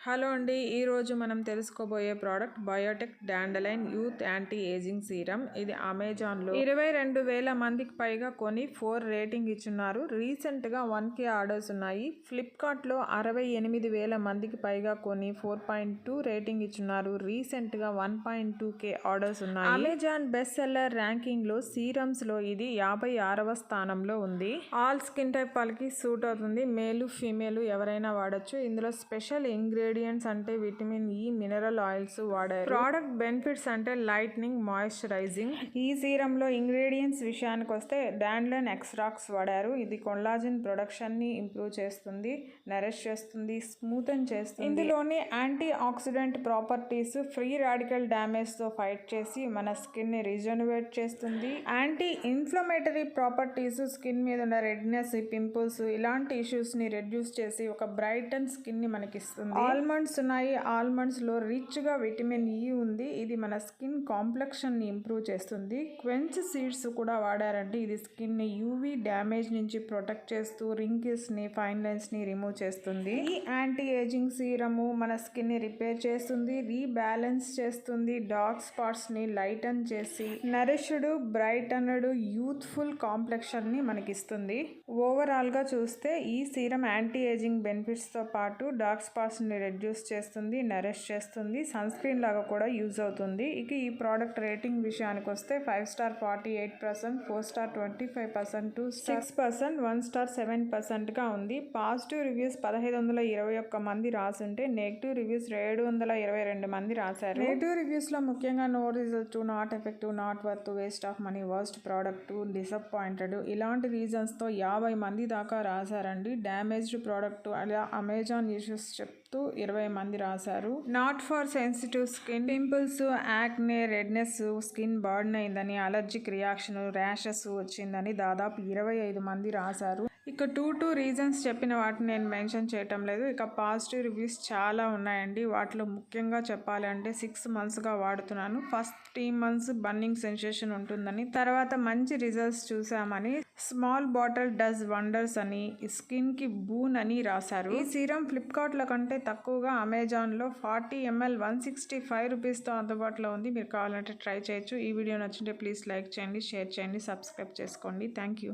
Hello అండి, ఈరోజు మనం తెలుసుకోబోయే product biotech dandelion youth anti ageing serum. ఇది అమెజాన్లో 22,000 మందికి పైగా కొని 4 రేటింగ్ ఇచ్చున్నారు. రీసెంట్గా 1K ఆర్డర్స్ ఉన్నాయి. ఫ్లిప్కార్ట్లో 68,000 మందికి పైగా కొని 4.2 రేటింగ్ ఇచ్చున్నారు. రీసెంట్గా 1.2K ఆర్డర్స్ ఉన్నాయి. అమెజాన్ బెస్ట్ సెల్లర్ ర్యాంకింగ్లో సీరమ్స్లో ఇది 56వ స్థానంలో ఉంది. ఆల్ స్కిన్ టైప్ వాళ్ళకి సూట్ అవుతుంది. మేలు ఫీమేల్ ఎవరైనా వాడచ్చు. ఇందులో స్పెషల్ ఇంగ్రీడియంట్స్ అంటే విటమిన్ ఈ, మినరల్ ఆయిల్స్ వాడారు. ప్రోడక్ట్ బెనిఫిట్స్ అంటే లైట్నింగ్, మాయిశ్చరైజింగ్. ఈ సీరంలో ఇంగ్రీడియంట్స్ విషయానికి వస్తే డాండలైన్ ఎక్స్ట్రాక్ట్స్ వాడారు. ఇది కొల్లాజెన్ ప్రొడక్షన్ ని ఇంప్రూవ్ చేస్తుంది, నరిష్ చేస్తుంది, స్మూతన్ చేస్తుంది. ఇందులోని anti oxidant properties free radical damage తో ఫైట్ చేసి మన స్కిన్ ని రిజనరేట్ చేస్తుంది. యాంటీ ఇన్ఫ్లమేటరీ ప్రాపర్టీస్ స్కిన్ మీద ఉన్న రెడ్నెస్, పింపుల్స్ ఇలాంటి ఇష్యూస్ ని రెడ్యూస్ చేసి ఒక బ్రైటన్ స్కిన్ ని మనకిస్తుంది. ఆల్మండ్స్ ఉన్నాయి. ఆల్మండ్స్ లో రిచ్ గా విటమిన్ ఈ ఉంది. ఇది మన స్కిన్ కాంప్లెక్షన్ ని ఇంప్రూవ్ చేస్తుంది. క్వెంచ్ సీడ్స్ కూడా వాడారంటే ఇది స్కిన్ ని యూవీ డ్యామేజ్ నుంచి ప్రొటెక్ట్ చేస్తూ రింకిల్స్ ని, ఫైన్ లైన్స్ ని రిమూవ్ చేస్తుంది. ఈ యాంటీ ఏజింగ్ సీరము మన స్కిన్ ని రిపేర్ చేస్తుంది, రీబ్యాలెన్స్ చేస్తుంది, డార్క్ స్పాట్స్ ని లైటన్ చేసి నరిష్డ్, బ్రైటన్డ్, యూత్ఫుల్ కాంప్లెక్షన్ ని మనకిస్తుంది. ఓవరాల్ గా చూస్తే ఈ సీరం యాంటీ ఏజింగ్ బెనిఫిట్స్ తో పాటు డార్క్ స్పాట్స్ ని రెడ్యూస్ చేస్తుంది, నరిష్ చేస్తుంది, సన్ స్క్రీన్ లాగా కూడా యూజ్ అవుతుంది. ఇక ఈ ప్రోడక్ట్ రేటింగ్ విషయానికి వస్తే 5 స్టార్ 48%, 4 స్టార్ 25%, 6%, 1 స్టార్ 7% గా ఉంది. పాజిటివ్ రివ్యూస్ 1521 మంది రాసుంటే నెగిటివ్ రివ్యూస్ 722 మంది రాశారు. నెగిటివ్ రివ్యూస్ లో ముఖ్యంగా no result, not effective, not worth, waste of money, worst product, disappointed ఇలాంటి రీజన్స్ తో 50 మంది దాకా రాశారండి. డ్యామేజ్డ్ ప్రోడక్ట్ అలా అమెజాన్ ఇష్యూస్ చెప్తూ 20 మంది రాశారు. Not for sensitive skin, pimples, acne, redness, skin burn అయిందని, అలర్జిక్ రియాక్షన్, ర్యాషెస్ వచ్చిందని దాదాపు 25 మంది రాశారు. ఇక 2 రీజన్స్ చెప్పిన వాటిని నేను మెన్షన్ చేయటం లేదు. ఇక పాజిటివ్ రివ్యూస్ చాలా ఉన్నాయండి. వాటిలో ముఖ్యంగా చెప్పాలంటే 6 మంత్స్గా వాడుతున్నాను. ఫస్ట్ 3 మంత్స్ బర్నింగ్ సెన్సేషన్ ఉంటుందని, తర్వాత మంచి రిజల్ట్స్ చూసామని, స్మాల్ బాటిల్ డస్ వండర్స్ అని, స్కిన్ కి బూన్ అని రాశారు. ఈ సీరం ఫ్లిప్కార్ట్లో కంటే తక్కువగా అమెజాన్లో 40 ml 165 రూపీస్తో అందుబాటులో ఉంది. మీరు కావాలంటే ట్రై చేయొచ్చు. ఈ వీడియో నచ్చింటే ప్లీజ్ లైక్ చేయండి, షేర్ చేయండి, సబ్స్క్రైబ్ చేసుకోండి. Thank you.